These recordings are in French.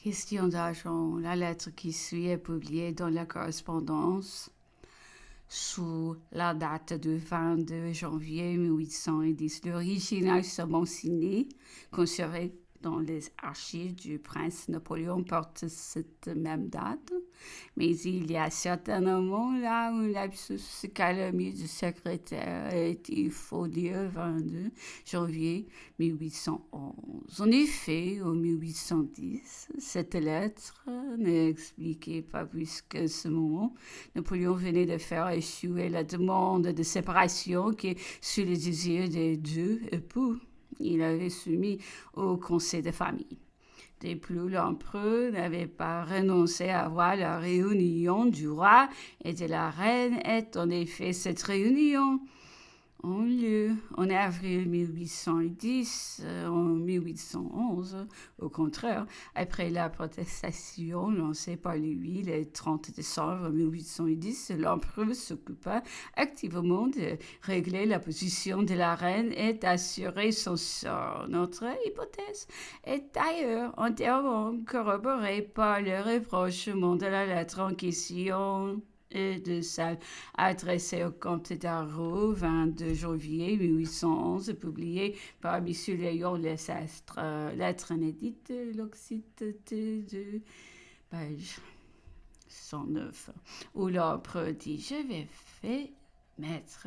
Question d'argent. La lettre qui suit est publiée dans la correspondance sous la date du 22 janvier 1810. L'original seulement signé, conservé dans les archives du prince Napoléon, porte cette même date. Mais il y a certainement là un lapsus calomnie du secrétaire et il faut dire 22 janvier 1811. En effet, en 1810, cette lettre n'expliquait pas plus que ce moment. Napoléon venait de faire échouer la demande de séparation qui, sous le désir des deux époux, il avait soumis au conseil de famille. De plus, l'empereur n'avait pas renoncé à voir la réunion du roi et de la reine, et en effet, cette réunion ont lieu en avril 1810, en 1811, au contraire, après la protestation lancée par Louis le 30 décembre 1810, l'empereur s'occupa activement de régler la position de la reine et d'assurer son sort. Notre hypothèse est d'ailleurs entièrement corroborée par le rapprochement de la lettre en question et de celle adressée au comte d'Arrow, 22 janvier 1811, publiée par M. Léon Lesestre, lettre inédite, l'Occite de page 109, où l'empereur dit « Je vais faire mettre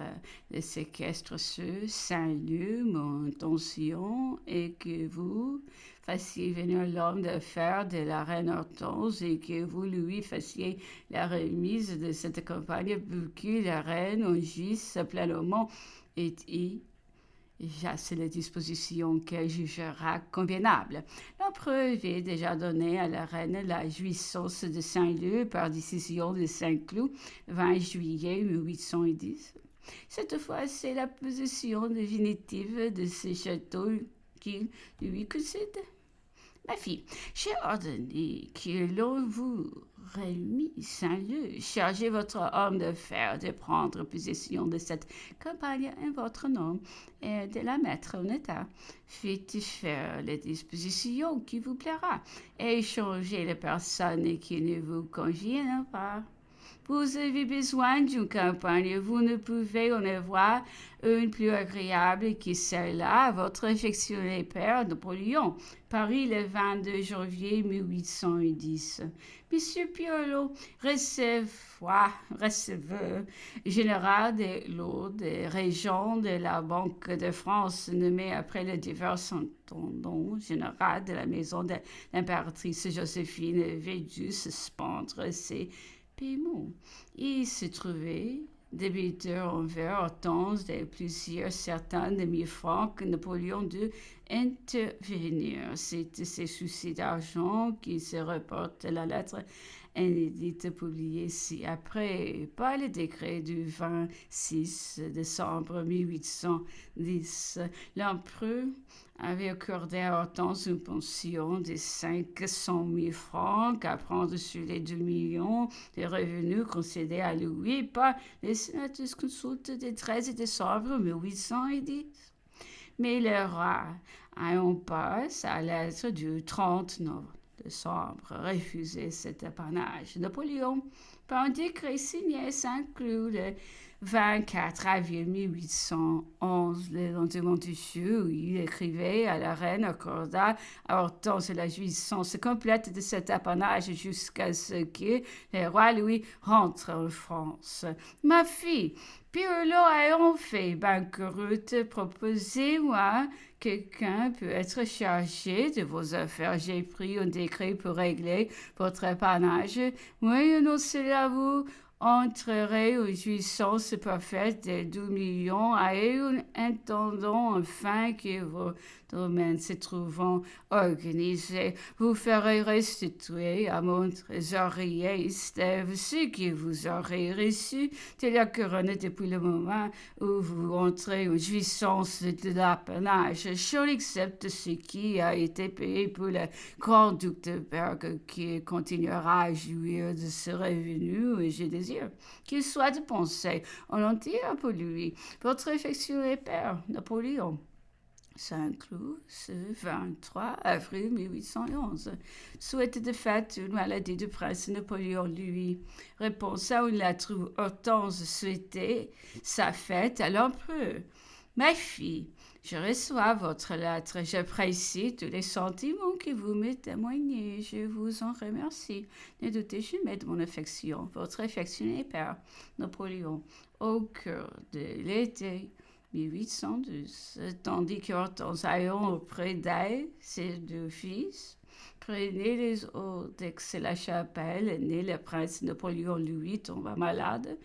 le séquestre sur Saint-Lieu, mon intention est que vous fassiez venir l'homme d'affaires de la reine Hortense et que vous lui fassiez la remise de cette campagne pour que la reine en jouisse pleinement et c'est la disposition qu'elle jugera convenable. L'empereur avait déjà donné à la reine la jouissance de Saint-Leu par décision de Saint-Cloud, 20 juillet 1810. Cette fois, c'est la possession définitive de ce château qu'il lui concède. Ma fille, j'ai ordonné que l'on vous remisse Saint-Leu. Chargez votre homme de fer de prendre possession de cette campagne en votre nom et de la mettre en état. Faites faire les dispositions qui vous plaira et changez les personnes qui ne vous conviennent pas. Vous avez besoin d'une campagne, vous ne pouvez en avoir une plus agréable que celle-là, votre affectionné père Napoléon, Paris le 22 janvier 1810. Monsieur Piolo, receveur général des lots des régents de la Banque de France, nommé après le divers intendant général de la maison de l'impératrice Joséphine, avait dû suspendre ses paiement. Il se trouvait débiteur envers Hortense de plusieurs centaines de mille francs que Napoléon dut intervenir. C'est ces soucis d'argent qui se reportent la lettre inédite publiée ci-après par le décret du 26 décembre 1810. L'empereur avait accordé à Hortense une pension de 500 000 francs à prendre sur les 2 millions de revenus concédés à Louis par les sénateurs consultes du 13 décembre 1810. Mais le roi, ayant pas sa lettre du 30 décembre, refusait cet apanage. Napoléon, par un décret signé Saint-Cloud le 24 avril 1811, le lendemain du jour où il écrivait à la reine, accorda à Hortense la jouissance complète de cet apanage jusqu'à ce que le roi Louis rentre en France. Ma fille, Piolo ayant fait banqueroute, proposez-moi quelqu'un peut être chargé de vos affaires. J'ai pris un décret pour régler votre apanage. Moyennant cela, vous entrerez aux jouissances parfaites des 2 millions et un intendant enfin que vos domaines se trouvant organisés, vous ferez restituer à mon trésorier Estève ce que vous aurez reçu de la couronne depuis le moment où vous entrez aux jouissances de l'apanage. J'en accepte ce qui a été payé pour le grand-duc de Berg qui continuera à jouir de ce revenu et je désire qu'il soit dépensé en entier pour lui, votre affectionné père Napoléon. Saint-Cloud, ce 23 avril 1811. Souhaite de fête une maladie du prince Napoléon Louis. Réponse à une lettre où Hortense souhaitait sa fête à l'empereur. Ma fille, je reçois votre lettre. J'apprécie tous les sentiments que vous me témoignez. Je vous en remercie. Ne doutez jamais de mon affection. Votre affectionné père, Napoléon, au cœur de l'été 1812, tandis qu'Hortense ayant auprès d'elle ses deux fils, prenez les eaux d'Aix-la-Chapelle, né le prince Napoléon Louis tomba malade,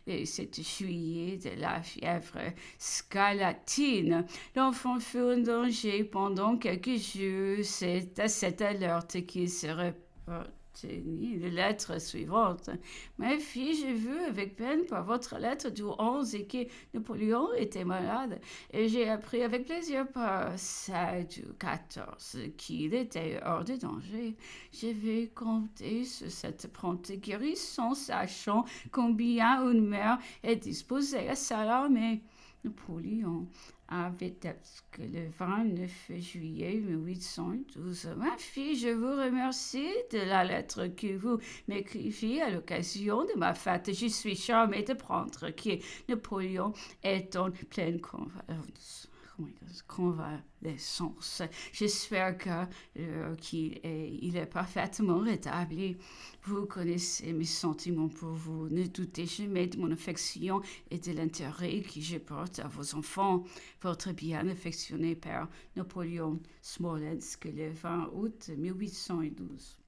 et cette juillet de la fièvre scarlatine. L'enfant fut en danger pendant quelques jours. C'est à cette alerte qu'il se reporta la lettre suivante. Ma fille, j'ai vu avec peine par votre lettre du 11 et que Napoléon était malade, et j'ai appris avec plaisir par celle du 14 qu'il était hors de danger. Je vais compter sur cette prompte guérison, sachant combien une mère est disposée à s'alarmer. Napoléon avait que le 29 juillet 1812. Ma fille, je vous remercie de la lettre que vous m'écriviez à l'occasion de ma fête. Je suis charmée de prendre que Napoléon est en pleine convalescence. J'espère qu'il est parfaitement rétabli. Vous connaissez mes sentiments pour vous. Ne doutez jamais de mon affection et de l'intérêt que je porte à vos enfants. Votre bien affectionné père Napoléon Smolensk, le 20 août 1812.